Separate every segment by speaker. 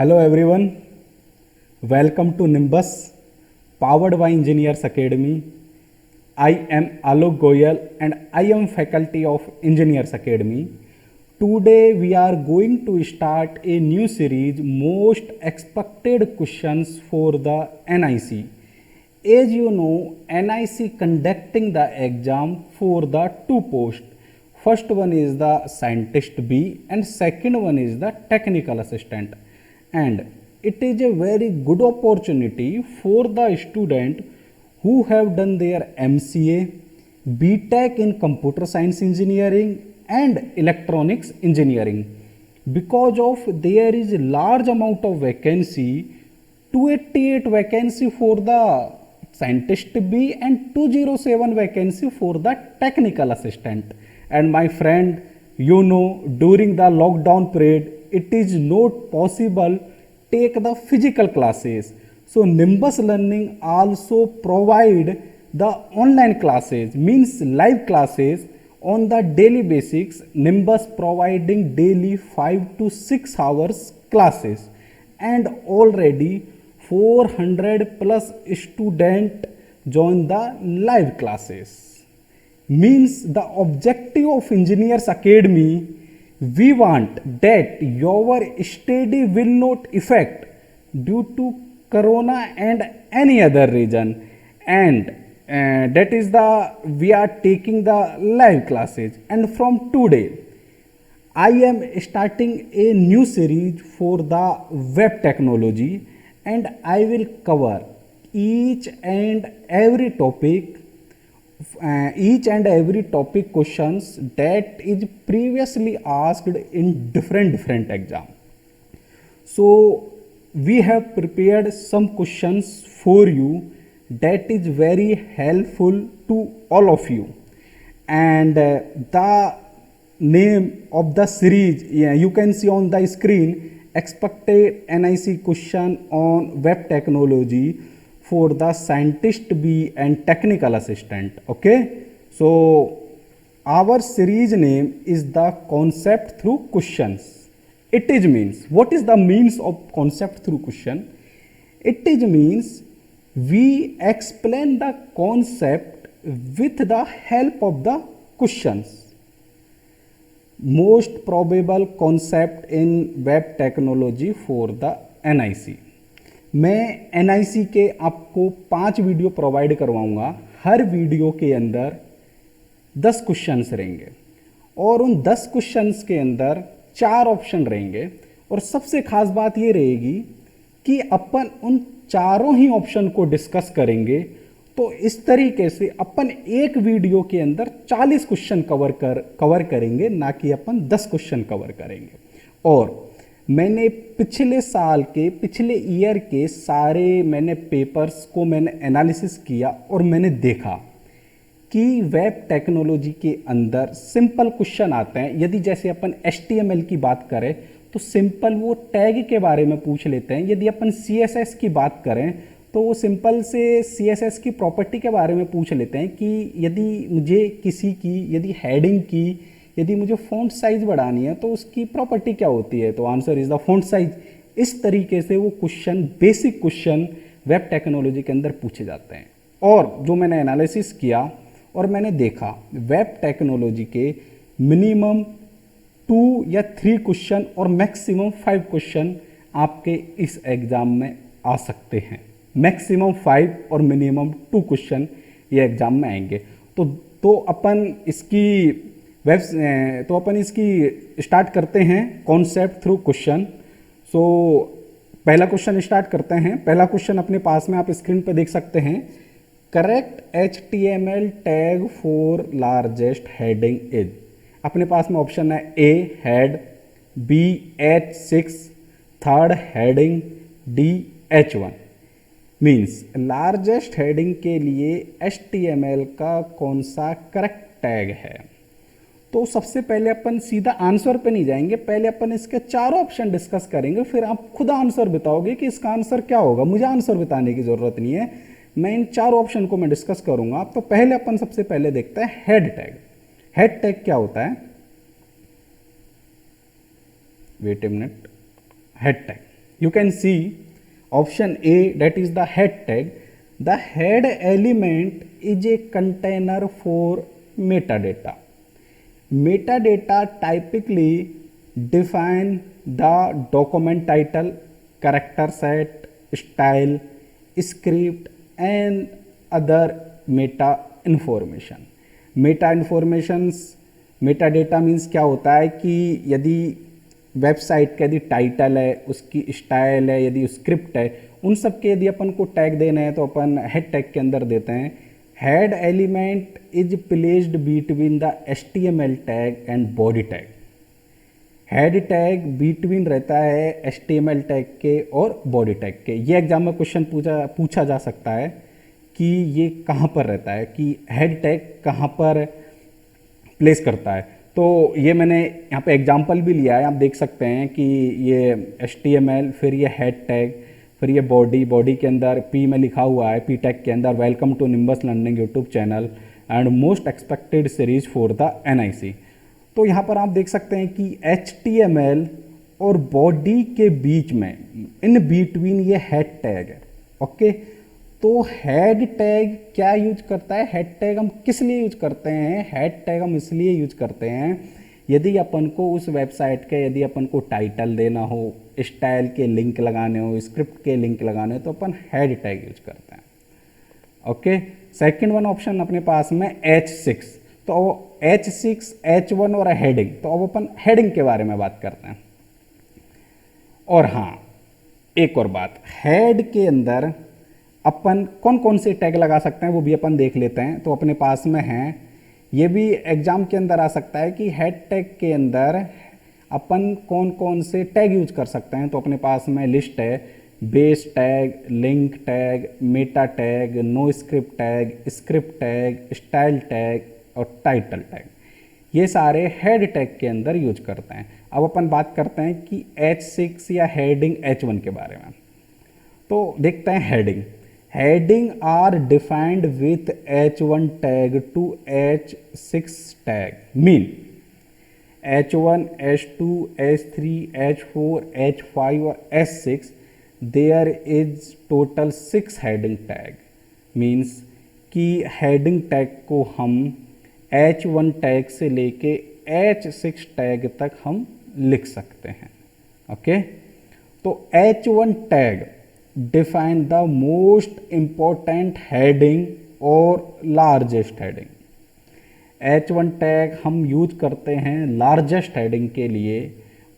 Speaker 1: Hello everyone, welcome to Nimbus, powered by Engineers Academy. I am Alok Goyal and I am faculty of Engineers Academy. Today we are going to start a new series, most expected questions for the NIC. As you know, NIC conducting the exam for the two posts. First one is the Scientist B and second one is the Technical Assistant. And it is a very good opportunity for the student who have done their MCA, BTech in Computer Science Engineering and Electronics Engineering. Because of there is a large amount of vacancy, 288 vacancy for the Scientist B and 207 vacancy for the Technical Assistant. And my friend, you know, during the lockdown period, it is not possible take the physical classes. So Nimbus Learning also provide the online classes, means live classes on the daily basics. Nimbus providing daily 5 to 6 hours classes, and already 400 plus student join the live classes. Means the objective of Engineers Academy, we want that your study will not affect due to corona and any other reason, and that is the we are taking the live classes. And from today I am starting a new series for the web technology, and I will cover each and every topic questions that is previously asked in different exam. So we have prepared some questions for you that is very helpful to all of you. And the name of the series, you can see on the screen, expected NIC question on web technology for the Scientist B and Technical Assistant. Okay, so our series name is the Concept Through Questions. It is means, what is the means of concept through question? It is means we explain the concept with the help of the questions. Most probable concept in web technology for the NIC. मैं NIC के आपको 5 video provide करवाऊंगा. हर video के अंदर 10 questions रहेंगे और उन 10 questions के अंदर 4 ऑप्शन रहेंगे. और सबसे खास बात ये रहेगी कि अपन उन चारों ही ऑप्शन को डिस्कस करेंगे. तो इस तरीके से अपन एक वीडियो के अंदर 40 क्वेश्चन कवर करेंगे, ना कि अपन 10 क्वेश्चन कवर करेंगे. और मैंने पिछले ईयर के सारे मैंने पेपर्स को मैंने एनालिसिस किया और मैंने देखा कि वेब टेक्नोलॉजी के अंदर सिंपल क्वेश्चन आते हैं. यदि जैसे अपन HTML की बात करें तो सिंपल वो टैग के बारे में पूछ लेते हैं. यदि अपन CSS की बात करें तो वो सिंपल से CSS की प्रॉपर्टी के बारे में पूछ लेते हैं कि यदि मुझे यदि हेडिंग की यदि मुझे फ़ॉन्ट साइज़ बढ़ानी है तो उसकी प्रॉपर्टी क्या होती है, तो answer is the font size. इस तरीके से वो question, basic question web technology के अंदर पूछे जाते हैं. और जो मैंने एनालिसिस किया और मैंने देखा, वेब टेक्नोलॉजी के मिनिमम 2 या 3 क्वेश्चन और मैक्सिमम 5 क्वेश्चन आपके इस एग्ज़ाम में आ सकते हैं. मैक्सिमम 5 और मिनिमम 2 क्वेश्चन ये एग्ज़ाम में आएंगे. तो अपन इसकी स्टार्ट करते हैं कॉन्सेप्ट थ्रू क्वेश्चन. सो पहला क्वेश्चन स्टार्ट करते हैं. पहला क्वेश्चन अपने पास में आप स्क्रीन पे देख सकते हैं. Correct HTML tag for largest heading is. अपने पास में ऑप्शन है A head, B H6, third heading, D H1. Means largest heading के लिए HTML का कौन सा करेक्ट टैग है. तो सबसे पहले अपन सीधा आंसर पे नहीं जाएंगे, पहले अपन इसके 4 ऑप्शन डिस्कस करेंगे, फिर आप खुद आंसर बताओगे कि इसका आंसर क्या होगा. मुझे आंसर बताने की ज़रूरत नहीं है, मैं इन 4 ऑप्शन को मैं डिस्कस करूंगा. तो पहले अपन सबसे पहले देखते हैं हेड टैग. हेड टैग क्या होता है? Wait a minute. Head tag You can see option A, that is the head tag. The head element is a container for metadata. Metadata typically define the document title, character set, style, script and other meta information. Meta informations, metadata means क्या होता है कि यदि website का यदि title है, उसकी style है, यदि स्क्रिप्ट है, उन सब के यदि अपन को टैग देना है तो अपन हेड टैग के अंदर देते हैं. Head element is placed between the HTML tag and body tag. Head tag between रहता है HTML टैग के और बॉडी टैग के. ये एग्जाम में क्वेश्चन पूछा जा सकता है कि ये कहाँ पर रहता है, कि हेड टैग कहाँ पर प्लेस करता है. तो ये मैंने यहाँ पे एग्जांपल भी लिया है, आप देख सकते हैं कि ये HTML, फिर ये हेड टैग, फिर ये बॉडी के अंदर P में लिखा हुआ है, P टैग के अंदर welcome to Nimbus learning YouTube channel and most expected series for the NIC. तो यहाँ पर आप देख सकते हैं कि HTML और बॉडी के बीच में इन बिटवीन ये हेड टैग है. ओके, तो हेड टैग क्या यूज करता है, हेड टैग हम किस लिए यूज करते हैं, हेड टैग हम इसलिए यूज करते हैं यदि अपन को उस वेबसाइट के यदि अपन को टाइटल देना हो, स्टाइल के लिंक लगाने हो, स्क्रिप्ट के लिंक लगाने हो, तो अपन हेड टैग यूज करते हैं. ओके, सेकंड वन ऑप्शन अपने पास में H6. तो H6, H1 और हेडिंग. तो अब अपन हेडिंग के बारे में बात करते हैं. और हाँ, एक और बात, हेड के अंदर अपन कौन कौन से टैग लगा सकते हैं वो भी अपन देख लेते हैं. तो अपने पास में है, ये भी एग्जाम के अंदर आ सकता है कि हेड टैग के अंदर अपन कौन कौन से टैग यूज कर सकते हैं. तो अपने पास में लिस्ट है, base tag, link tag, meta tag, no script tag, script tag, style tag और टाइटल टैग. ये सारे हेड टैग के अंदर यूज करते हैं. अब अपन बात करते हैं कि H6 या हेडिंग H1 के बारे में. तो देखते हैं heading. Heading are defined with H1 tag to H6 tag. Mean H1, H2, H3, H4, H5 और H6. There is total 6 heading tag. Means कि heading tag को हम H1 tag से लेके H6 tag तक हम लिख सकते हैं. ओके, तो H1 tag define the most important heading और largest heading. H1 टैग हम यूज करते हैं largest heading के लिए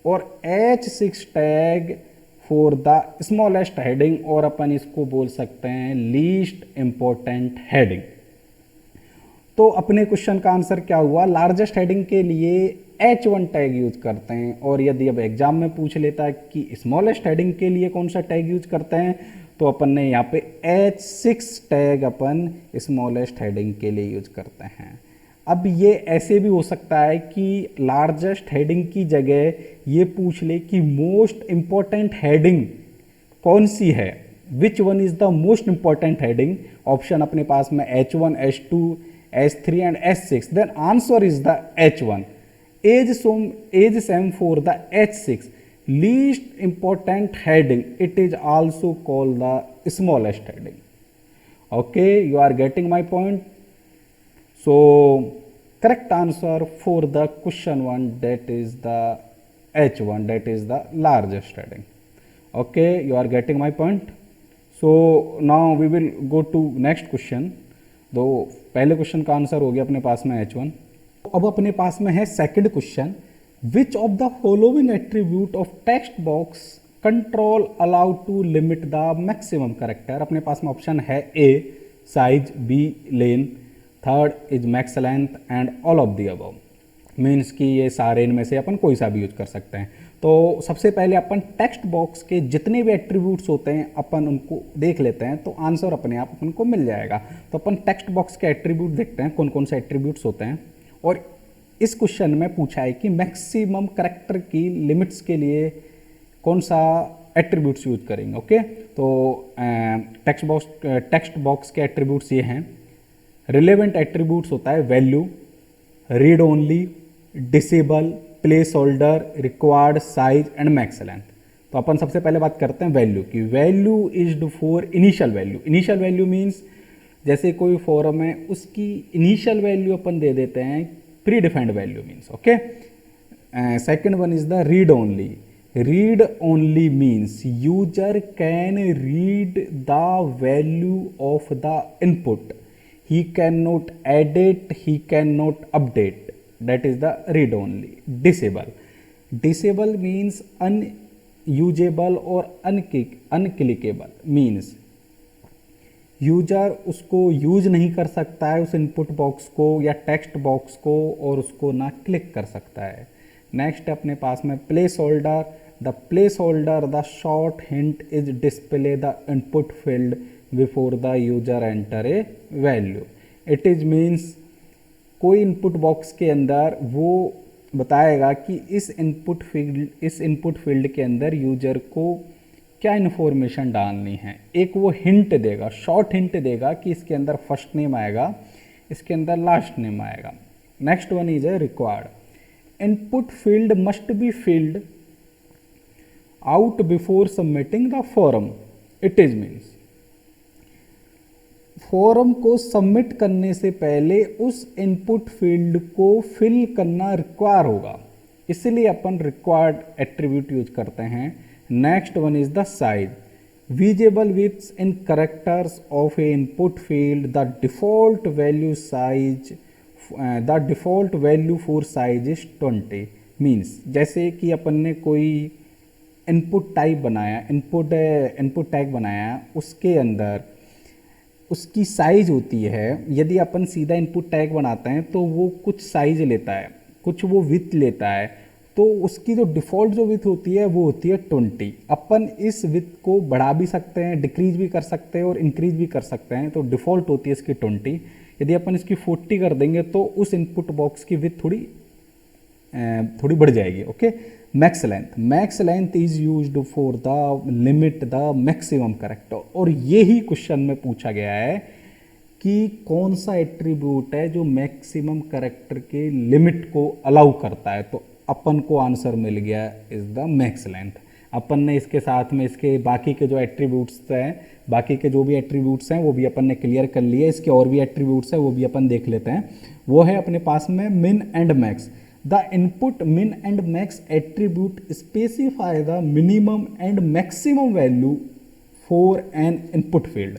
Speaker 1: और H6 tag for the smallest heading और अपन इसको बोल सकते हैं least important heading. तो अपने क्वेश्चन का आंसर क्या हुआ, लार्जेस्ट हेडिंग के लिए H1 टैग यूज करते हैं. और यदि अब एग्जाम में पूछ लेता है कि स्मॉलेस्ट हेडिंग के लिए कौन सा टैग यूज करते हैं, तो अपन ने यहाँ पे H6 टैग अपन स्मॉलेस्ट हेडिंग के लिए यूज करते हैं. अब ये ऐसे भी हो सकता है कि लार्जेस्ट हेडिंग की जगह ये पूछ ले कि मोस्ट इम्पॉर्टेंट हेडिंग कौन सी है, which one is the most important heading. Option अपने पास में H1, H2, H3 and H6. Then answer is the H1. Is same for the H6. Least important heading. It is also called the smallest heading. Okay, you are getting my point. So correct answer for the question 1, that is the H1, that is the largest heading. Okay, you are getting my point. So now we will go to next question. तो पहले question का answer हो गया अपने पास में H1. अब अपने पास में है second question, which of the following attribute of text box control allowed to limit the maximum character. अपने पास में ऑप्शन है A size, B len, third is max length and all of the above. Means कि ये सारे इनमें से अपन कोई सा भी यूज कर सकते हैं. तो सबसे पहले अपन टेक्स्ट बॉक्स के जितने भी एट्रीब्यूट्स होते हैं अपन उनको देख लेते हैं, तो आंसर अपने आप अपन को मिल जाएगा. तो अपन टेक्स्ट बॉक्स के एट्रीब्यूट देखते हैं कौन कौन से एट्रीब्यूट्स होते हैं. और इस क्वेश्चन में पूछा है कि मैक्सिमम कैरेक्टर की लिमिट्स के लिए कौन सा एट्रीब्यूट्स यूज करेंगे. ओके, तो टेक्स्ट बॉक्स के एट्रीब्यूट्स ये हैं. रिलेवेंट एट्रीब्यूट्स होता है value, read only, disable, place holder, required, size and max length. तो अपन सबसे पहले बात करते हैं वैल्यू की। Value is for initial value. Initial value means जैसे कोई फॉर्म है उसकी इनिशियल वैल्यू अपन दे देते हैं pre defined value means, okay. Second one is the read only. Read only means user can read the value of the input, he cannot edit, he cannot update, that is the read only. Disable. Disable means unusable or unclickable means user उसको use नहीं कर सकता है उस input box को या text box को, और उसको ना क्लिक कर सकता है। नेक्स्ट अपने पास में place holder. The place holder the short hint is display the input field before the user enter a value. It is means कोई इनपुट बॉक्स के अंदर वो बताएगा कि इस इनपुट फील्ड के अंदर यूजर को क्या इन्फॉर्मेशन डालनी है। एक वो हिंट देगा, शॉर्ट हिंट देगा कि इसके अंदर फर्स्ट नेम आएगा, इसके अंदर लास्ट नेम आएगा। Next one is a required. Input field must be filled out before submitting the form. It is means form को सबमिट करने से पहले उस इनपुट फील्ड को फिल करना रिक्वायर होगा, इसलिए अपन रिक्वायर्ड एट्रीब्यूट यूज करते हैं। Next one is the size. Visible with in characters of A input field the default value size, the default value for size is 20। Means जैसे कि अपन ने कोई इनपुट टाइप बनाया, इनपुट टैग बनाया, उसके अंदर उसकी साइज होती है। यदि अपन सीधा इनपुट टैग बनाते हैं तो वो कुछ साइज लेता है, कुछ वो विथ लेता है, तो उसकी जो डिफ़ॉल्ट जो विथ होती है वो होती है 20। अपन इस विथ को बढ़ा भी सकते हैं, डिक्रीज भी कर सकते हैं और इंक्रीज भी कर सकते हैं। तो डिफ़ॉल्ट होती है इसकी 20। यदि अपन इसकी 40 कर देंगे तो उस इनपुट बॉक्स की विथ थोड़ी बढ़ जाएगी, okay. Max length. Max length is used for the limit the maximum character. और यही क्वेश्चन में पूछा गया है कि कौन सा एट्रीब्यूट है जो मैक्सिमम करेक्टर के लिमिट को अलाउ करता है। तो अपन को आंसर मिल गया इज द मैक्स लेंथ। अपन ने इसके साथ में इसके बाकी के जो एट्रीब्यूट्स हैं, बाकी के जो भी एट्रीब्यूट्स हैं वो भी अपन ने क्लियर कर लिए। इसके और भी एट्रीब्यूट्स हैं वो भी अपन देख लेते हैं। वो है अपने पास में मिन and max. The input min and max attribute specify the minimum and maximum value for an input field.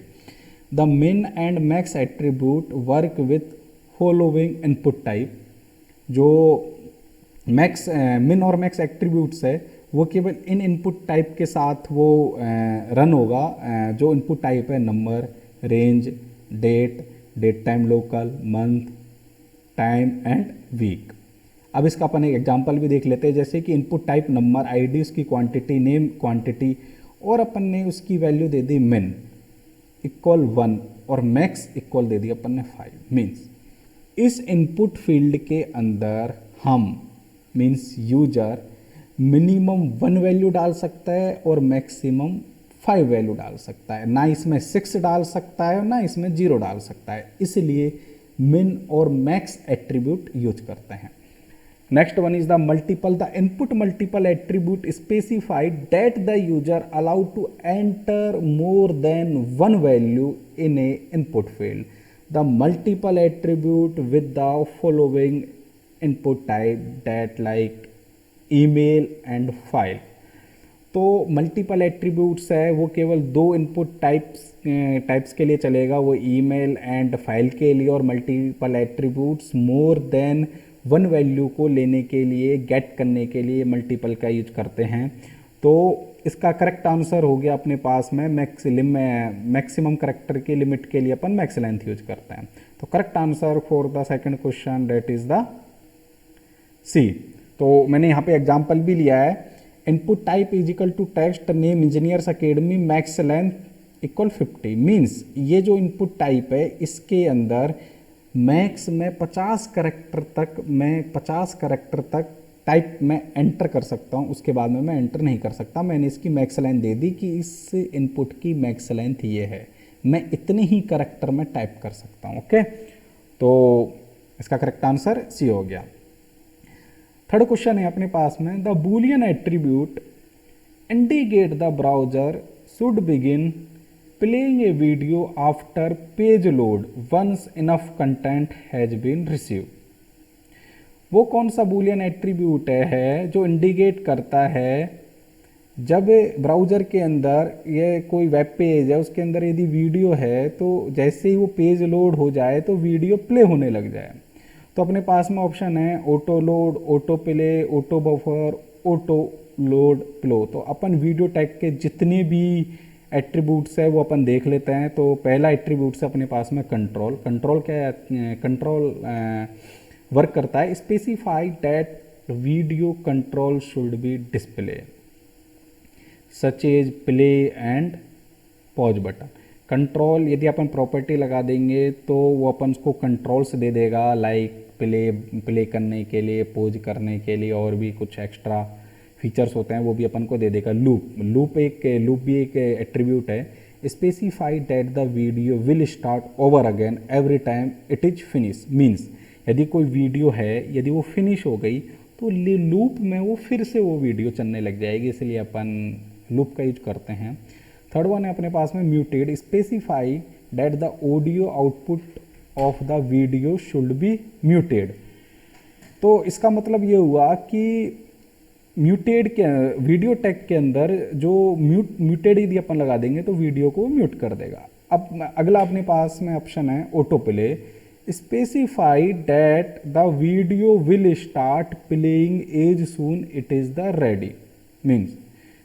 Speaker 1: The min and max attribute work with following input type. जो मैक्स मिन और मैक्स एट्रीब्यूट्स है वो केवल इन input type के साथ वो run होगा। जो इनपुट टाइप है number, range, date, date time local, month, time and week. अब इसका अपन एक एग्जांपल भी देख लेते हैं। जैसे कि इनपुट टाइप नंबर, आईडी उसकी क्वांटिटी, नेम क्वांटिटी, और अपन ने उसकी वैल्यू दे दी मिन इक्वल 1 और मैक्स इक्वल दे दी अपन ने 5। मीन्स इस इनपुट फील्ड के अंदर हम मीन्स यूजर मिनिमम 1 वैल्यू डाल सकता है और मैक्सिमम 5 वैल्यू डाल सकता है। ना इसमें 6 डाल सकता है और ना इसमें 0 डाल सकता है, इसलिए मिन और मैक्स एट्रीब्यूट यूज करते हैं। Next one is the multiple. The input multiple attribute specified that the user allowed to enter more than one value in a input field. The multiple attribute with the following input type that like email and file. तो multiple attributes है वो केवल 2 input types के लिए चलेगा, वो email and file के लिए। और multiple attributes more than 1 value को लेने के लिए, गेट करने के लिए मल्टीपल का यूज करते हैं। तो इसका करेक्ट आंसर हो गया अपने पास में मैक्सिमम करेक्टर की लिमिट के लिए अपन मैक्स लेंथ यूज करते हैं। तो correct answer for the second question that is the C. तो मैंने यहाँ पे एग्जांपल भी लिया है। Input type is equal to text name engineers academy max length equal 50। Means ये जो इनपुट टाइप है इसके अंदर मैक्स में 50 करेक्टर तक टाइप में एंटर कर सकता हूँ, उसके बाद में मैं एंटर नहीं कर सकता। मैंने इसकी मैक्स लेंथ दे दी कि इस इनपुट की मैक्स लेंथ ये है, मैं इतने ही करेक्टर में टाइप कर सकता हूँ, ओके। तो इसका करेक्ट आंसर सी हो गया। थर्ड क्वेश्चन है अपने पास में the Boolean attribute indicate the browser should begin playing a video after page load once enough content has been received। वो कौन सा बूलियन एट्रीब्यूट है जो इंडिकेट करता है जब ब्राउज़र के अंदर ये कोई वेब पेज है उसके अंदर यदि वीडियो है तो जैसे ही वो पेज लोड हो जाए तो वीडियो प्ले होने लग जाए। तो अपने पास में ऑप्शन है auto load, auto play, auto buffer, auto load plow. तो अपन वीडियो टैग के जितने भी एट्रीब्यूट्स है वो अपन देख लेते हैं। तो पहला एट्रीब्यूट है अपने पास में कंट्रोल। कंट्रोल क्या है? कंट्रोल वर्क करता है specify that video control should be display such as play and pause button. Control यदि अपन प्रॉपर्टी लगा देंगे तो वो अपन उसको कंट्रोल्स दे देगा, लाइक प्ले करने के लिए, पॉज करने के लिए, और भी कुछ एक्स्ट्रा फीचर्स होते हैं वो भी अपन को दे देगा। लूप भी एक एट्रीब्यूट है। Specify that the video will start over again every time it is finish. Means यदि कोई वीडियो है, यदि वो फिनिश हो गई तो लूप में वो फिर से वो वीडियो चलने लग जाएगी, इसलिए अपन लूप का यूज करते हैं। थर्ड वन है अपने पास में muted. Specify that the audio output of the video should be muted. तो इसका मतलब ये हुआ कि म्यूटेड के वीडियो टैग के अंदर जो म्यूटेड यदि अपन लगा देंगे तो वीडियो को म्यूट कर देगा। अब अगला अपने पास में ऑप्शन है auto play. Specify that the video will start playing as soon it is the ready. Means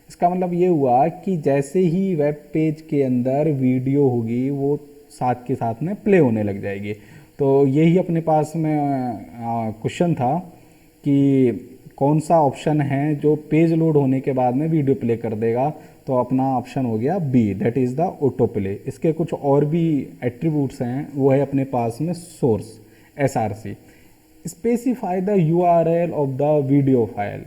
Speaker 1: इसका मतलब ये हुआ कि जैसे ही वेब पेज के अंदर वीडियो होगी वो साथ के साथ में प्ले होने लग जाएगी। तो यही अपने पास में क्वेश्चन था कि कौन सा ऑप्शन है जो पेज लोड होने के बाद में वीडियो प्ले कर देगा। तो अपना ऑप्शन हो गया B, that is the auto play. इसके कुछ और भी एट्रीब्यूट्स हैं, वो है अपने पास में source SRC। Specify the URL of the video file.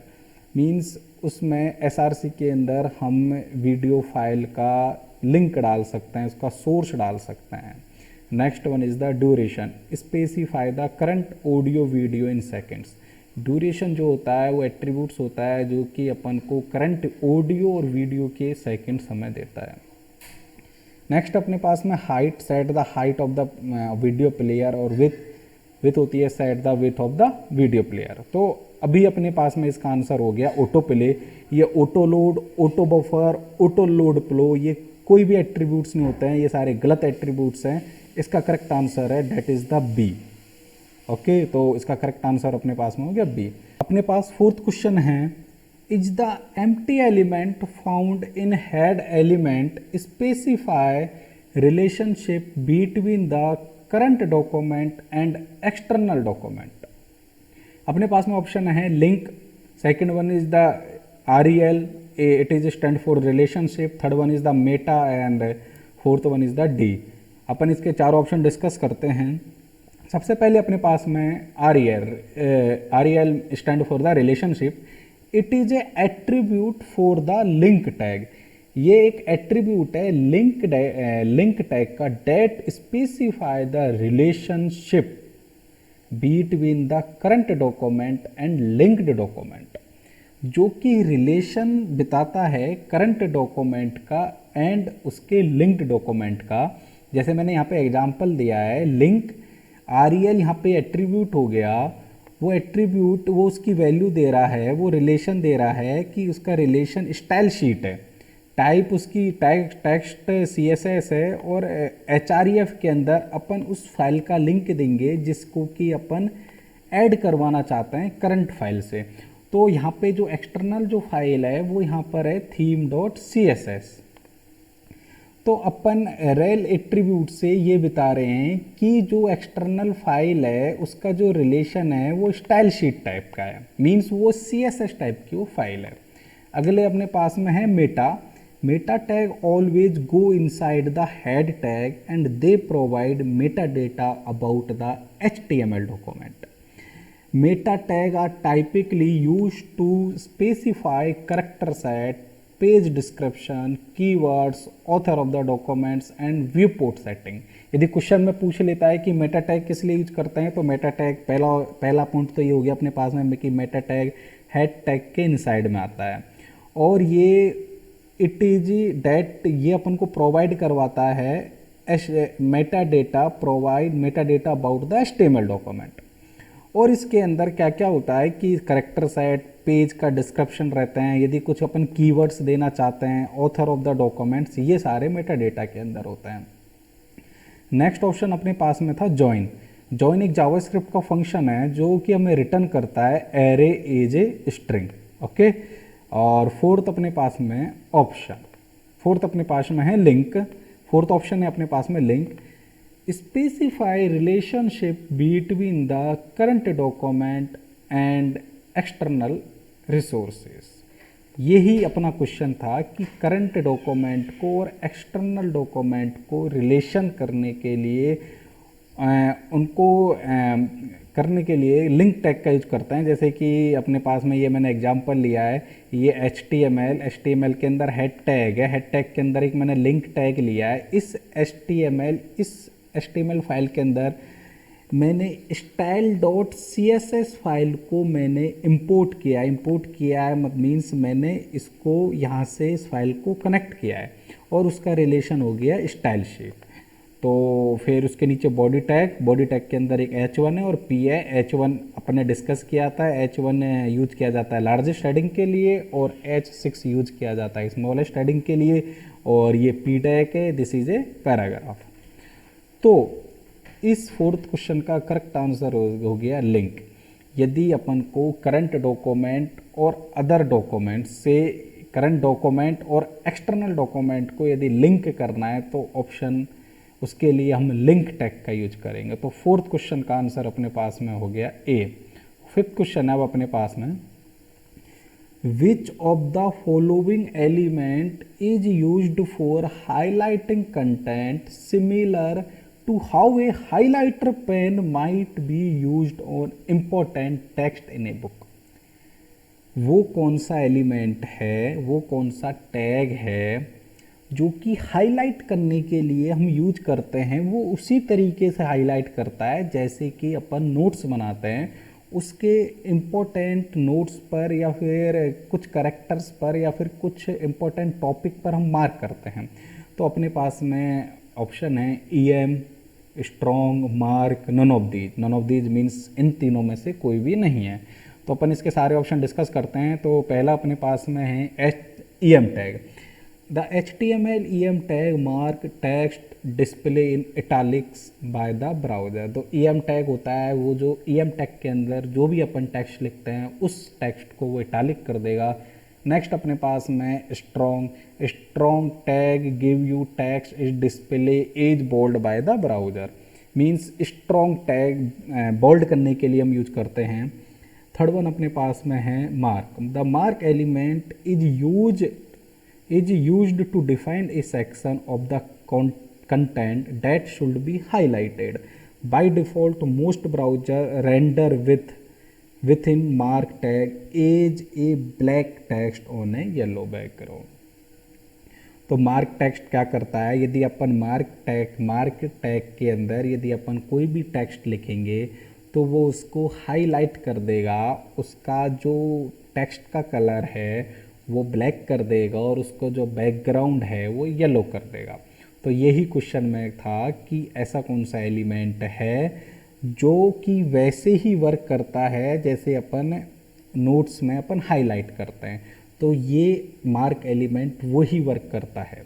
Speaker 1: Means उसमें SRC के अंदर हम वीडियो फाइल का लिंक डाल सकते हैं, उसका सोर्स डाल सकते हैं। Next one is the duration. Specify the current audio video in seconds. Duration जो होता है वो एट्रीब्यूट्स होता है जो कि अपन को करंट ऑडियो और वीडियो के सेकंड समय देता है। नेक्स्ट अपने पास में height. Set the height of the video player. और विथ होती है set the width of the video player. तो अभी अपने पास में इसका आंसर हो गया ऑटो प्ले। ये auto load, auto buffer, auto load plow, ये कोई भी एट्रीब्यूट्स नहीं होते हैं, ये सारे गलत एट्रीब्यूट्स हैं। इसका करेक्ट आंसर है that is the B. Okay, तो इसका करेक्ट आंसर अपने पास में हो गया बी। अपने पास फोर्थ क्वेश्चन है is the empty element found in head element specify relationship between the current document and external document. अपने पास में ऑप्शन है link, second one is the REL, it is stand for relationship, third one is the meta and fourth one is the D. अपन इसके चार option discuss करते हैं। सबसे पहले अपने पास में REL stand for the relationship. It is a attribute for the link tag. ये एक एट्रीब्यूट है लिंक टैग का that specify the relationship between the current document and linked document, जो कि रिलेशन बताता है करंट डॉक्यूमेंट का एंड उसके लिंक्ड डॉक्यूमेंट का। जैसे मैंने यहाँ पे एग्जांपल दिया है लिंक, REL यहाँ पे एट्रीब्यूट हो गया। वो एट्रीब्यूट वो उसकी वैल्यू दे रहा है, वो रिलेशन दे रहा है कि उसका रिलेशन स्टाइल शीट है, टाइप उसकी टेक्स्ट CSS है, और HREF के अंदर अपन उस फाइल का लिंक देंगे जिसको कि अपन ऐड करवाना चाहते हैं करंट फाइल से। तो यहाँ पे जो एक्सटर्नल जो फाइल है वो यहाँ पर है theme.css। तो अपन रेल एट्रीब्यूट से ये बता रहे हैं कि जो एक्सटर्नल फाइल है उसका जो रिलेशन है वो स्टाइल शीट टाइप का है, मींस वो CSS टाइप की वो फाइल है। अगले अपने पास में है meta tag always go inside the head tag and they provide meta data about the HTML document. Meta tag are typically used to specify character set, page description, keywords, author of the documents and view port setting. यदि question में पूछ लेता है कि Meta tag किस लिए use करते हैं, तो मेटा टैग पहला पॉइंट तो ये हो गया अपने पास में कि मेटा टैग हेड टैग के इनसाइड में आता है। और ये इट इज डैट ये अपन को प्रोवाइड करवाता है Meta data provide meta data about the HTML document. और इसके अंदर क्या क्या होता है कि करेक्टर सेट, पेज का डिस्क्रिप्शन रहते हैं, यदि कुछ अपन कीवर्ड्स देना चाहते हैं, ऑथर ऑफ द डॉक्यूमेंट्स, ये सारे मेटा डेटा के अंदर होते हैं। नेक्स्ट ऑप्शन अपने पास में था जॉइन। जॉइन एक जावास्क्रिप्ट का फंक्शन है जो कि हमें रिटर्न करता है array as a string. Okay. और फोर्थ अपने पास में ऑप्शन, फोर्थ अपने पास में है लिंक। फोर्थ ऑप्शन है अपने पास में link. Specify relationship between the current document and external resources. यही अपना क्वेश्चन था कि करंट डॉक्यूमेंट को और एक्सटर्नल डॉक्यूमेंट को रिलेशन करने के लिए उनको करने के लिए लिंक टैग का यूज करते हैं। जैसे कि अपने पास में ये मैंने एग्जांपल लिया है, ये HTML के अंदर हेड टैग है, हेड टैग के अंदर एक मैंने लिंक टैग लिया है। इस HTML फाइल के अंदर मैंने style.css फाइल को मैंने इंपोर्ट किया है मीन्स मैंने इसको यहाँ से इस फाइल को कनेक्ट किया है और उसका रिलेशन हो गया स्टाइल शीट। तो फिर उसके नीचे बॉडी टैग के अंदर एक H1 है और P है। H1 अपने डिस्कस किया था, H1 यूज किया जाता है लार्जेस्ट हेडिंग के लिए और H6 यूज किया जाता है स्मॉलेस्ट हेडिंग के लिए। और ये P टैग है, दिस इज ए पैराग्राफ। तो इस फोर्थ क्वेश्चन का करेक्ट आंसर हो गया लिंक। यदि अपन को करंट डॉक्यूमेंट और अदर डॉक्यूमेंट से करंट डॉक्यूमेंट और एक्सटर्नल डॉक्यूमेंट को यदि लिंक करना है तो ऑप्शन उसके लिए हम लिंक टैग का यूज करेंगे। तो फोर्थ क्वेश्चन का आंसर अपने पास में हो गया ए। फिफ्थ क्वेश्चन है अब अपने पास में, विच of the following element is used for highlighting content similar to how a highlighter pen might be used on important text in a book। वो कौन सा एलिमेंट है, वो कौन सा टैग है जो कि हाईलाइट करने के लिए हम यूज करते हैं, वो उसी तरीके से हाईलाइट करता है जैसे कि अपन नोट्स बनाते हैं, उसके इम्पोर्टेंट नोट्स पर या फिर कुछ करेक्टर्स पर या फिर कुछ इम्पोर्टेंट टॉपिक पर हम मार्क करते हैं। तो अपने पास में ऑप्शन है EM, strong, mark, none of these means इन तीनों में से कोई भी नहीं है। तो अपन इसके सारे ऑप्शन डिस्कस करते हैं। तो पहला अपने पास में है EM tag. The HTML EM tag mark text display in italics bye the browser. तो EM टैग होता है वो जो EM टैग के अंदर जो भी अपन टेक्स्ट लिखते हैं उस टेक्स्ट को वो इटैलिक कर देगा। नेक्स्ट अपने पास में strong tag give you text is display as bold by the browser. Means strong tag bold करने के लिए हम यूज करते हैं। थर्ड वन अपने पास में है mark. The mark element is used to define a section of the content that should be highlighted. By default most browser render within mark tag is a black text on a yellow background। तो mark text क्या करता है, यदि अपन mark tag के अंदर यदि अपन कोई भी टेक्स्ट लिखेंगे तो वो उसको हाईलाइट कर देगा, उसका जो टेक्स्ट का कलर है वो ब्लैक कर देगा और उसको जो बैकग्राउंड है वो येलो कर देगा। तो यही क्वेश्चन में था कि ऐसा कौन सा एलिमेंट है जो कि वैसे ही वर्क करता है जैसे अपन नोट्स में अपन हाईलाइट करते हैं। तो ये मार्क एलिमेंट वही वर्क करता है।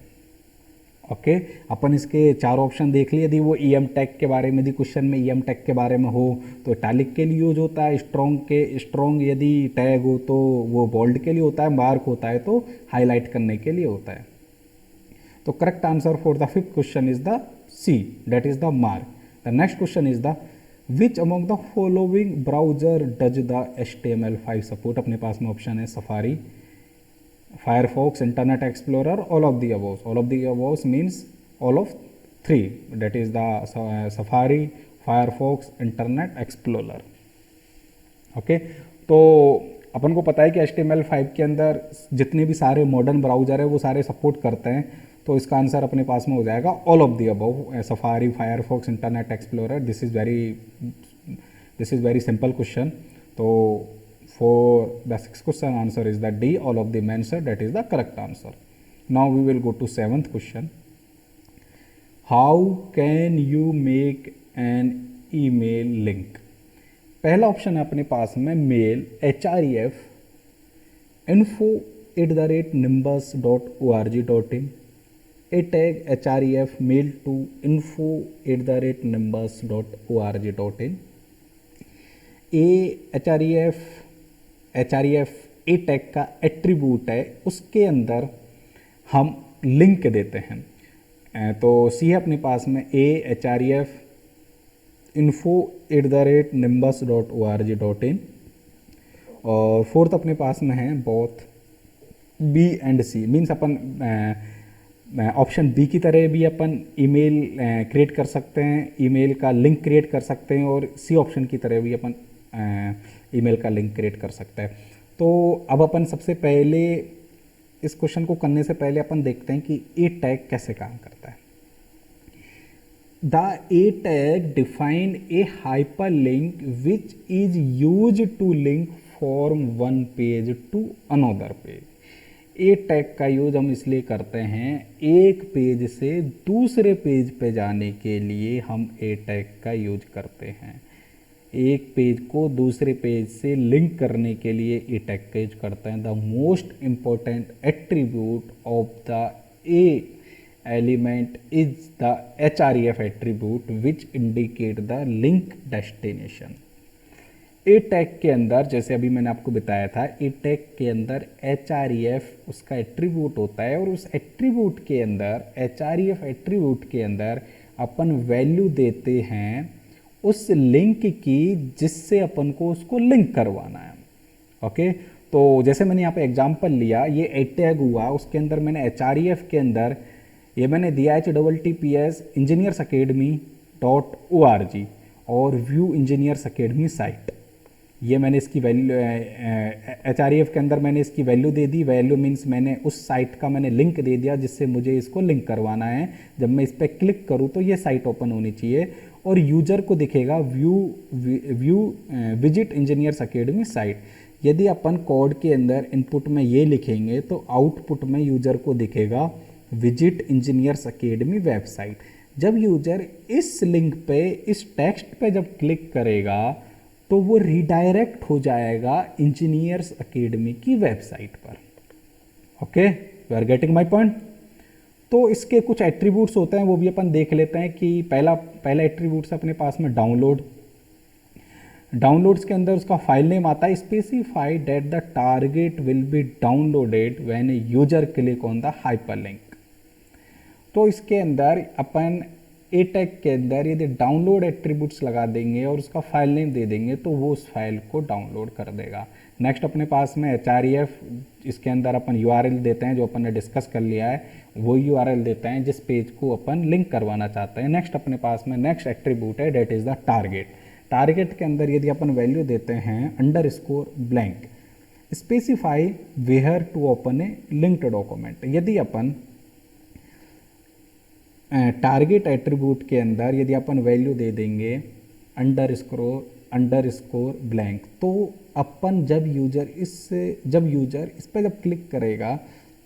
Speaker 1: ओके, अपन इसके चार ऑप्शन देख लिए। यदि वो EM टैग के बारे में, यदि क्वेश्चन में EM टैग के बारे में हो तो इटैलिक के लिए यूज होता है, स्ट्रॉन्ग यदि टैग हो तो वो बोल्ड के लिए होता है, मार्क होता है तो हाईलाइट करने के लिए होता है। तो correct answer for the fifth question is the C, that is the mark. The next question is the Which among the following browser does the HTML5 support? अपने पास में ऑप्शन है safari, Firefox, internet explorer, all of the above. All of the above means all of three, that is the safari, Firefox, internet explorer. Okay, तो अपन को पता है कि HTML5 के अंदर जितने भी सारे मॉडर्न ब्राउज़र है वो सारे सपोर्ट करते हैं। तो इसका आंसर अपने पास में हो जाएगा all of the above, safari, Firefox, internet explorer. This is very simple question. तो For the sixth question answer is the D. All of the mentioned, that is the correct answer. Now we will go to seventh question. How can you make an email link? पहला option है अपने पास में mail href info@nimbus.org.in, a tag href mail to info@nimbus.org.in, href a tag का attribute है, उसके अंदर हम लिंक देते हैं। तो सी है अपने पास में href info@nimbus.org.in, और फोर्थ अपने पास में है both B and C, means अपन ऑप्शन बी की तरह भी अपन ईमेल क्रिएट कर सकते हैं, ईमेल का लिंक क्रिएट कर सकते हैं, और सी ऑप्शन की तरह भी अपन ईमेल का लिंक क्रिएट कर सकते हैं। तो अब अपन सबसे पहले इस क्वेश्चन को करने से पहले अपन देखते हैं कि ए टैग कैसे काम करता है। The a tag define a hyperlink which is used to link from one page to another page. A tag का यूज हम इसलिए करते हैं, एक पेज से दूसरे पेज पे जाने के लिए हम ए टैग का यूज करते हैं। एक पेज को दूसरे पेज से लिंक करने के लिए ए टैग का यूज करते हैं। The most important attribute of the A element is the href attribute which indicate the link destination. A tag के अंदर, जैसे अभी मैंने आपको बताया था, ए टैग के अंदर href उसका एट्रीब्यूट होता है, और उस एट्रीब्यूट के अंदर, href एट्रीब्यूट के अंदर अपन वैल्यू देते हैं उस लिंक की जिससे अपन को उसको लिंक करवाना है। ओके, तो जैसे मैंने यहाँ पे एग्जांपल लिया, ये ए टैग हुआ, उसके अंदर मैंने href के अंदर ये मैंने दिया https engineersacademy.org और व्यू इंजीनियर्स अकेडमी साइट। ये मैंने इसकी वैल्यू href के अंदर मैंने इसकी वैल्यू दे दी। वैल्यू मीन्स मैंने उस साइट का मैंने लिंक दे दिया जिससे मुझे इसको लिंक करवाना है। जब मैं इस पर क्लिक करूँ तो ये साइट ओपन होनी चाहिए और यूजर को दिखेगा view visit engineers academy site. यदि अपन कोड के अंदर इनपुट में ये लिखेंगे तो आउटपुट में यूजर को दिखेगा विजिट इंजीनियर्स अकेडमी वेबसाइट। जब यूजर इस लिंक पे, इस टेक्स्ट पे जब क्लिक करेगा तो वो रीडायरेक्ट हो जाएगा इंजीनियर्स अकेडमी की वेबसाइट पर। Okay, you are getting my point. तो इसके कुछ एट्रीब्यूट्स होते हैं, वो भी अपन देख लेते हैं कि पहला एट्रीब्यूट्स अपने पास में डाउनलोड। डाउनलोड्स के अंदर उसका फाइल नेम आता है, specify that the target will be downloaded when a user click on the hyperlink. तो इसके अंदर अपन ए टैग के अंदर यदि डाउनलोड एट्रीब्यूट्स लगा देंगे और उसका फाइल नेम दे देंगे तो वो उस फाइल को डाउनलोड कर देगा। नेक्स्ट अपने पास में href, इसके अंदर अपन URL देते हैं, जो अपन ने डिस्कस कर लिया है, वो URL देते हैं जिस पेज को अपन लिंक करवाना चाहते हैं। नेक्स्ट अपने पास में नेक्स्ट एट्रीब्यूट है, that is the target. Target के अंदर यदि अपन वैल्यू देते हैं _blank, specify where to open a linked document. यदि अपन टारगेट एट्रीब्यूट के अंदर यदि अपन वैल्यू दे देंगे _blank, तो अपन जब यूजर इस पर जब क्लिक करेगा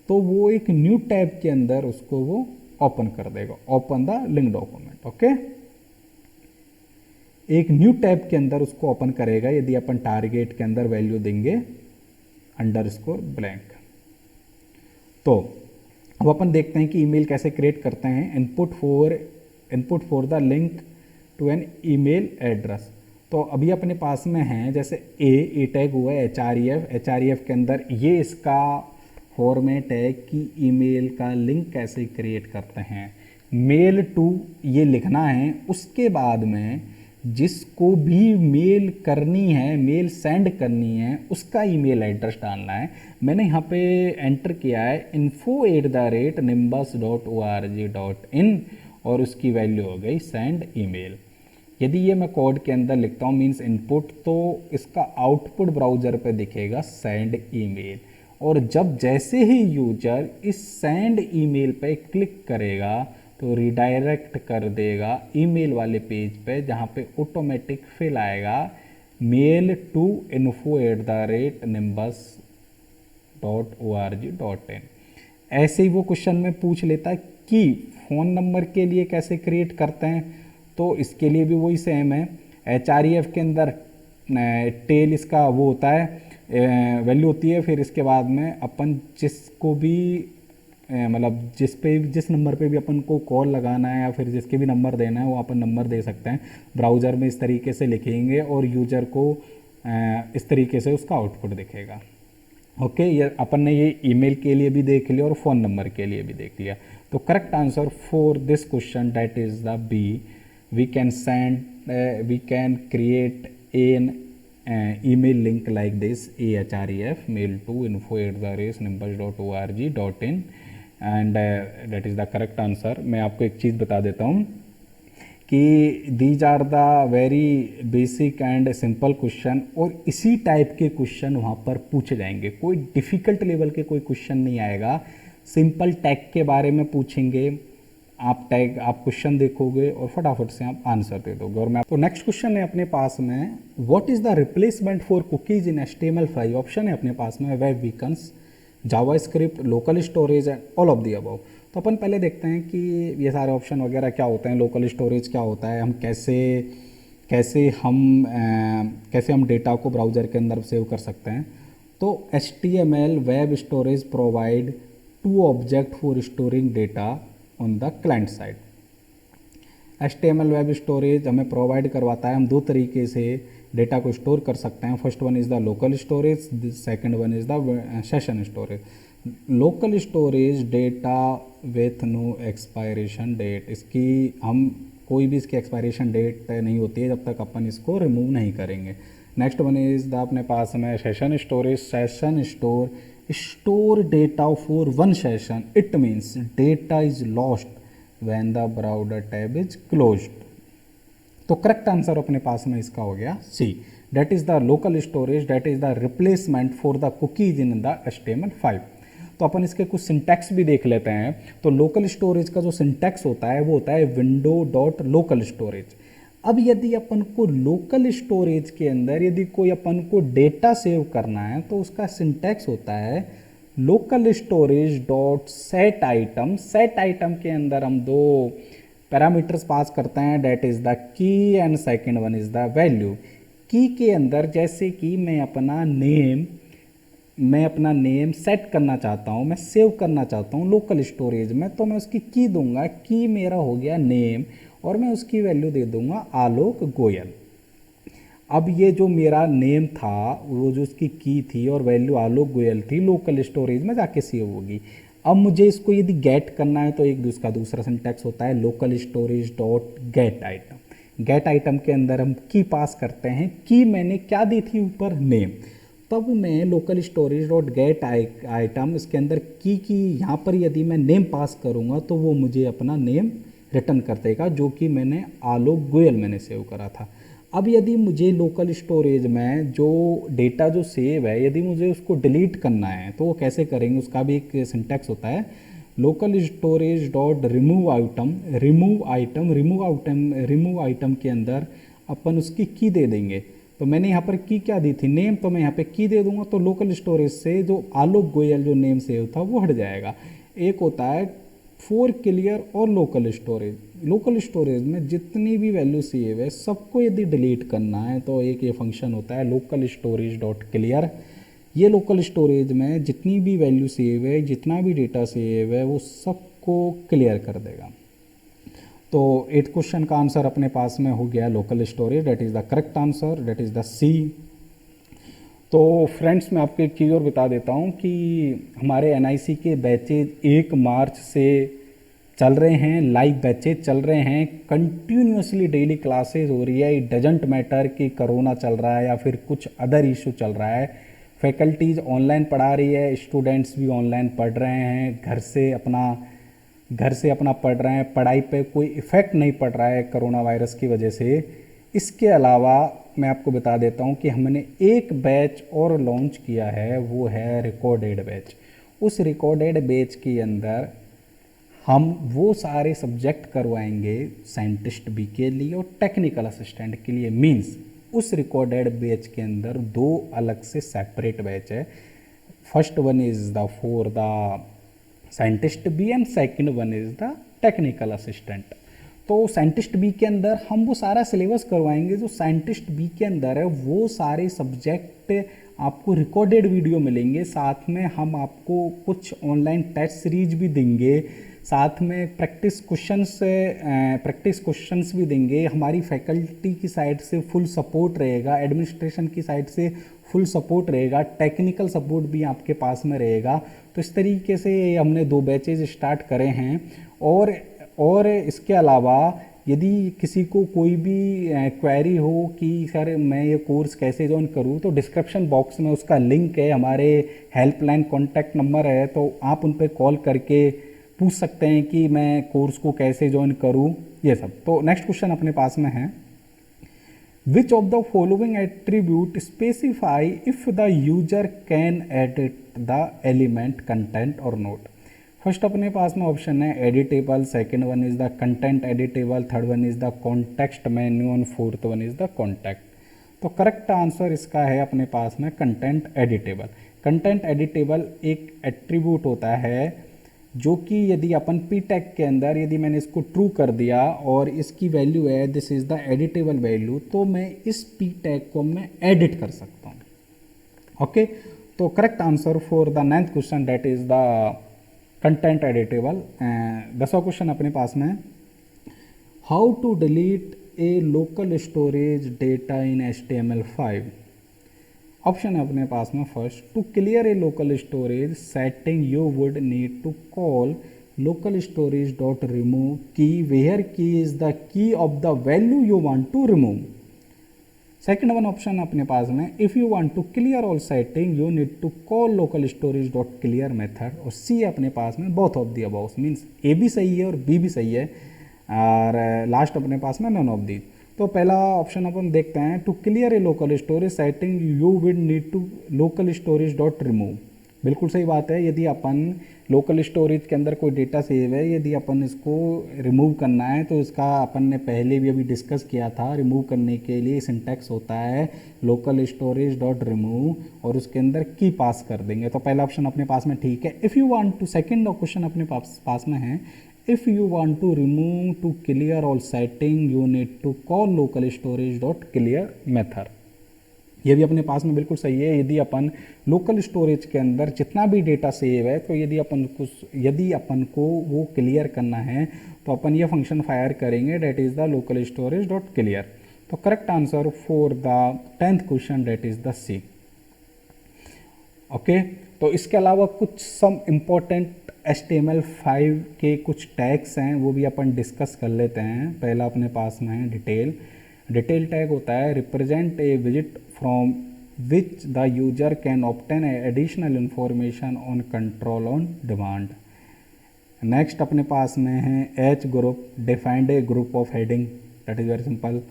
Speaker 1: तो वो एक न्यू टैब के अंदर उसको वो ओपन कर देगा, open the link document. Okay, एक न्यू टैब के अंदर उसको ओपन करेगा यदि अपन टारगेट के अंदर वैल्यू देंगे _blank। तो अब अपन देखते हैं कि ईमेल कैसे क्रिएट करते हैं। Input for the link to an email address. तो अभी अपने पास में है, जैसे ए टैग हुआ है href के अंदर ये इसका फॉर्मेट है कि ईमेल का लिंक कैसे क्रिएट करते हैं। मेल टू ये लिखना है, उसके बाद में जिसको भी मेल करनी है, मेल सेंड करनी है, उसका ईमेल एड्रेस डालना है। मैंने यहाँ पे एंटर किया है info@nimbus.org.in और उसकी वैल्यू हो गई सेंड ईमेल। यदि ये मैं कोड के अंदर लिखता हूँ मीन्स इनपुट, तो इसका आउटपुट ब्राउज़र पे दिखेगा सेंड ईमेल। और जब जैसे ही यूजर इस सेंड ईमेल पे क्लिक करेगा तो रिडायरेक्ट कर देगा ईमेल वाले पेज पे, जहाँ पे ऑटोमेटिक फिल आएगा मेल टू info@nimbus.org.in। ऐसे ही वो क्वेश्चन में पूछ लेता है कि फ़ोन नंबर के लिए कैसे क्रिएट करते हैं, तो इसके लिए भी वही सेम है। HREF के अंदर टेल इसका वो होता है, वैल्यू होती है, फिर इसके बाद में अपन जिसको भी मतलब जिस नंबर पे भी अपन को कॉल लगाना है या फिर जिसके भी नंबर देना है वो अपन नंबर दे सकते हैं। ब्राउज़र में इस तरीके से लिखेंगे और यूज़र को इस तरीके से उसका आउटपुट दिखेगा। ओके, ये अपन ने ये ईमेल के लिए भी देख लिया और फ़ोन नंबर के लिए भी देख लिया। तो correct answer for this question that is the B. We can create an email link like this, AHREF mail to info@nimbus.org.in and that is the correct answer। मैं आपको एक चीज़ बता देता हूँ कि these are the very basic and simple question, और इसी type के क्वेश्चन वहाँ पर पूछे जाएंगे। कोई डिफ़िकल्ट लेवल के कोई क्वेश्चन नहीं आएगा। सिंपल टैग के बारे में पूछेंगे, आप क्वेश्चन देखोगे और फटाफट से आप आंसर दे दोगे। और मैं तो नेक्स्ट क्वेश्चन है अपने पास में, what is the replacement for cookies in HTML5। Option है अपने पास में web Bacon's, JavaScript, local storage and all of the above. तो अपन पहले देखते हैं कि ये सारे ऑप्शन वगैरह क्या होते हैं, लोकल स्टोरेज क्या होता है, हम कैसे हम डेटा को ब्राउज़र के अंदर सेव कर सकते हैं। तो HTML web storage provide to object for storing data on the client side. HTML web storage हमें प्रोवाइड करवाता है, हम दो तरीके से डेटा को स्टोर कर सकते हैं। First one is the local storage, second one is the session storage. Local storage data with no expiration date, इसकी हम कोई भी इसकी एक्सपायरेशन डेट नहीं होती है जब तक अपन इसको रिमूव नहीं करेंगे। नेक्स्ट वन इज़ द अपने पास में session storage. Session store data for one session, it means data is lost when the browser tab is closed. तो करेक्ट आंसर अपने पास में इसका हो गया C, that is the local storage, that is the replacement for the cookies in the HTML5। तो अपन इसके कुछ सिंटैक्स भी देख लेते हैं। तो लोकल स्टोरेज का जो सिंटैक्स होता है वो होता है विंडो डॉट लोकल स्टोरेज। अब यदि अपन को लोकल स्टोरेज के अंदर यदि कोई अपन को डेटा सेव करना है तो उसका सिंटैक्स होता है local storage dot set item. Set item के अंदर हम दो पैरामीटर्स पास करते हैं, date is the key and second one is the value. की के अंदर जैसे कि मैं अपना नेम सेट करना चाहता हूँ, मैं सेव करना चाहता हूँ लोकल स्टोरेज में, तो मैं उसकी की दूंगा, की मेरा हो गया नेम और मैं उसकी वैल्यू दे दूंगा आलोक गोयल। अब ये जो मेरा नेम था वो जो उसकी की थी और वैल्यू आलोक गोयल थी, लोकल स्टोरेज में जाके सेव होगी। अब मुझे इसको यदि गेट करना है तो इसका दूसरा सिंटैक्स होता है local storage dot gate item. Gate item के अंदर हम की पास करते हैं, की मैंने क्या दी थी ऊपर नेम, तब मैं local storage dot gate item इसके अंदर की यहाँ पर यदि मैं नेम पास करूँगा तो वो मुझे अपना नेम रिटर्न कर देगा जो कि मैंने आलोक गोयल मैंने सेव करा था। अब यदि मुझे लोकल स्टोरेज में जो डेटा जो सेव है यदि मुझे उसको डिलीट करना है तो वो कैसे करेंगे, उसका भी एक सिंटैक्स होता है local storage dot remove item के अंदर अपन उसकी की दे देंगे। तो मैंने यहाँ पर की क्या दी थी नेम, तो मैं यहाँ पे की दे दूंगा तो लोकल स्टोरेज से जो आलोक गोयल जो नेम सेव था वो हट जाएगा। एक होता है फॉर क्लियर और लोकल स्टोरेज। लोकल स्टोरेज में जितनी भी वैल्यू सेव है सबको यदि डिलीट करना है तो एक ये फंक्शन होता है लोकल स्टोरेज डॉट क्लियर। ये लोकल स्टोरेज में जितनी भी वैल्यू सेव है, जितना भी डेटा सेव है वो सबको क्लियर कर देगा। तो 8 क्वेश्चन का आंसर अपने पास में हो गया local storage, that is the correct answer, that is the C. तो फ्रेंड्स मैं आपको एक चीज़ और बता देता हूँ कि हमारे NIC के बैचेज 1 मार्च से चल रहे हैं, लाइव बैचेज चल रहे हैं, कंटिन्यूसली डेली क्लासेज हो रही है। इट डजेंट मैटर कि कोरोना चल रहा है या फिर कुछ अदर इशू चल रहा है, फैकल्टीज ऑनलाइन पढ़ा रही है, स्टूडेंट्स भी ऑनलाइन पढ़ रहे हैं, घर से अपना पढ़ रहे हैं, पढ़ाई पे कोई इफ़ेक्ट नहीं पड़ रहा है कोरोना वायरस की वजह से। इसके अलावा मैं आपको बता देता हूँ कि हमने एक बैच और लॉन्च किया है, वो है रिकॉर्डेड बैच। उस रिकॉर्डेड बैच के अंदर हम वो सारे सब्जेक्ट करवाएंगे साइंटिस्ट बी के लिए और टेक्निकल असिस्टेंट के लिए। मीन्स उस रिकॉर्डेड बैच के अंदर दो अलग से सेपरेट बैच है। First one is the for the scientist B and second one is the technical assistant. तो साइंटिस्ट बी के अंदर हम वो सारा सिलेबस करवाएंगे जो साइंटिस्ट बी के अंदर है, वो सारे सब्जेक्ट आपको रिकॉर्डेड वीडियो मिलेंगे। साथ में हम आपको कुछ ऑनलाइन टेस्ट सीरीज भी देंगे, साथ में प्रैक्टिस क्वेश्चंस भी देंगे। हमारी फैकल्टी की साइड से फुल सपोर्ट रहेगा, एडमिनिस्ट्रेशन की साइड से फुल सपोर्ट रहेगा, टेक्निकल सपोर्ट भी आपके पास में रहेगा। तो इस तरीके से हमने 2 बैचेज स्टार्ट करे हैं। और इसके अलावा यदि किसी को कोई भी क्वेरी हो कि सर मैं ये कोर्स कैसे ज्वाइन करूँ, तो डिस्क्रिप्शन बॉक्स में उसका लिंक है, हमारे हेल्पलाइन कॉन्टैक्ट नंबर है, तो आप उन पर कॉल करके पूछ सकते हैं कि मैं कोर्स को कैसे ज्वाइन करूँ, ये सब। तो नेक्स्ट क्वेश्चन अपने पास में है, विच of the following attribute specify if the user can edit the element content और नोट। फर्स्ट अपने पास में ऑप्शन है editable, second one is the content editable, third one is the context menu and fourth one is the contact. तो correct answer इसका है अपने पास में कंटेंट एडिटेबल। कंटेंट एडिटेबल एक एट्रीब्यूट होता है जो कि यदि अपन पी टैग के अंदर यदि मैंने इसको ट्रू कर दिया और इसकी वैल्यू है this is the editable value, तो मैं इस पी टैग को मैं एडिट कर सकता हूँ। ओके, तो correct answer for the 9th question that is the content editable. 10वां क्वेश्चन अपने पास में, how to delete a local storage data in HTML5। Option है अपने पास में, first to clear a local storage setting you would need to call local storage dot remove key where key is the key of the value you want to remove. Second one option अपने पास में, if you want to clear all setting you need to call local storage dot clear method. और C अपने पास में both of the above, means A भी सही है और बी भी सही है, और लास्ट अपने पास में नन ऑफ दी। तो पहला ऑप्शन अपन देखते हैं, to clear a local storage setting you would need to local storage dot remove. बिल्कुल सही बात है, यदि अपन लोकल स्टोरेज के अंदर कोई डेटा सेव है, यदि अपन इसको रिमूव करना है तो इसका अपन ने पहले भी अभी डिस्कस किया था। रिमूव करने के लिए सिंटैक्स होता है लोकल स्टोरेज डॉट रिमूव और उसके अंदर की पास कर देंगे। तो पहला ऑप्शन अपने पास में ठीक है। If you want to, second question अपने पास में है, if you want to remove to clear all setting you need to call local storage dot clear method। ये भी अपने पास में बिल्कुल सही है। यदि अपन लोकल स्टोरेज के अंदर जितना भी डेटा सेव है, तो यदि अपन को वो क्लियर करना है तो अपन ये फंक्शन फायर करेंगे, that is the local storage dot clear. तो correct answer for the 10th question that is the C. Okay, तो इसके अलावा कुछ सम इम्पोर्टेंट HTML5 के कुछ टैग्स हैं, वो भी अपन डिस्कस कर लेते हैं। पहला अपने पास में है डिटेल टैग होता है represent a visit from which the user can obtain additional information on control on demand. Next अपने पास में है H group, defined A group of heading, that is very simple.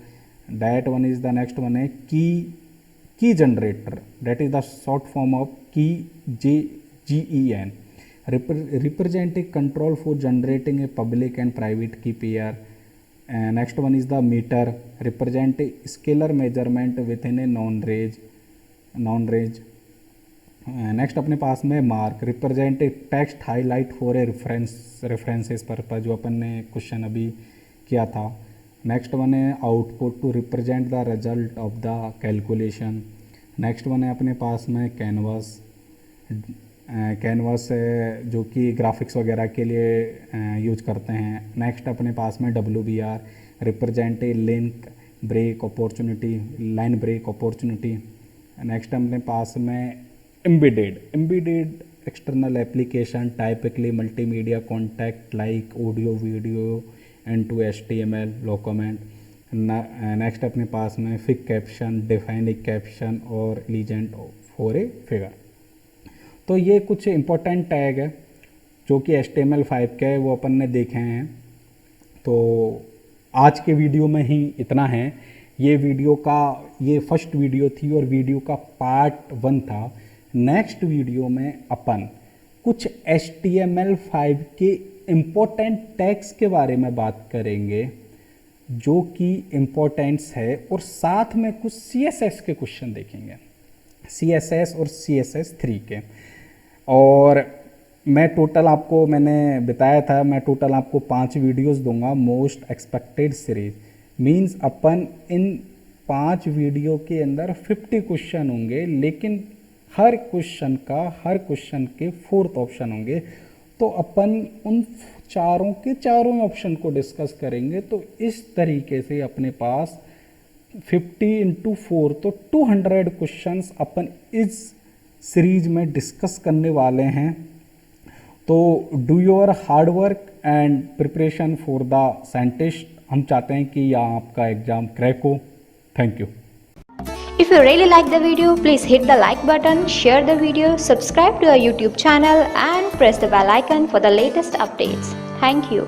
Speaker 1: That one is the next one है की generator, that is the short form of की GEN। represent a control for generating a public and private key pair. Next one is the meter, represent a scalar measurement within a known range. Next अपने पास में mark, represent a text highlight for a references purpose, जो अपन ने question अभी किया था। Next one है output, to represent the result of the calculation. Next one है अपने पास में कैनवास, कैनवास जो कि ग्राफिक्स वगैरह के लिए यूज करते हैं। नेक्स्ट अपने पास में WBR, represent a line break opportunity. Next अपने पास में embedded external application, typically multimedia contact like audio video into HTML document. Next अपने पास में fig caption, define a caption और लीजेंड फॉर ए फिगर। तो ये कुछ इंपॉर्टेंट टैग है जो कि HTML5 के है, वो अपन ने देखे हैं। तो आज के वीडियो में ही इतना है। ये फर्स्ट वीडियो थी और वीडियो का पार्ट 1 था। नेक्स्ट वीडियो में अपन कुछ HTML5 के इम्पोर्टेंट टैग्स के बारे में बात करेंगे। जो कि इम्पोर्टेंस है, और साथ में कुछ CSS के क्वेश्चन देखेंगे, CSS और CSS3 के। और मैं टोटल आपको, मैंने बताया था, मैं टोटल आपको 5 वीडियोस दूंगा मोस्ट एक्सपेक्टेड सीरीज। मींस अपन इन 5 वीडियो के अंदर 50 क्वेश्चन होंगे, लेकिन हर क्वेश्चन के 4th ऑप्शन होंगे। तो अपन उन चारों के चारों ऑप्शन को डिस्कस करेंगे। तो इस तरीके से अपने पास 50 × 4 तो 200 क्वेश्चंस अपन इस सीरीज में डिस्कस करने वाले हैं। तो do your hard work and preparation for the scientist. हम चाहते हैं कि यह आपका एग्ज़ाम क्रैक हो। Thank you.
Speaker 2: If you really like the video, please hit the like button, share the video, subscribe to our YouTube channel and press the bell icon for the latest updates. Thank you.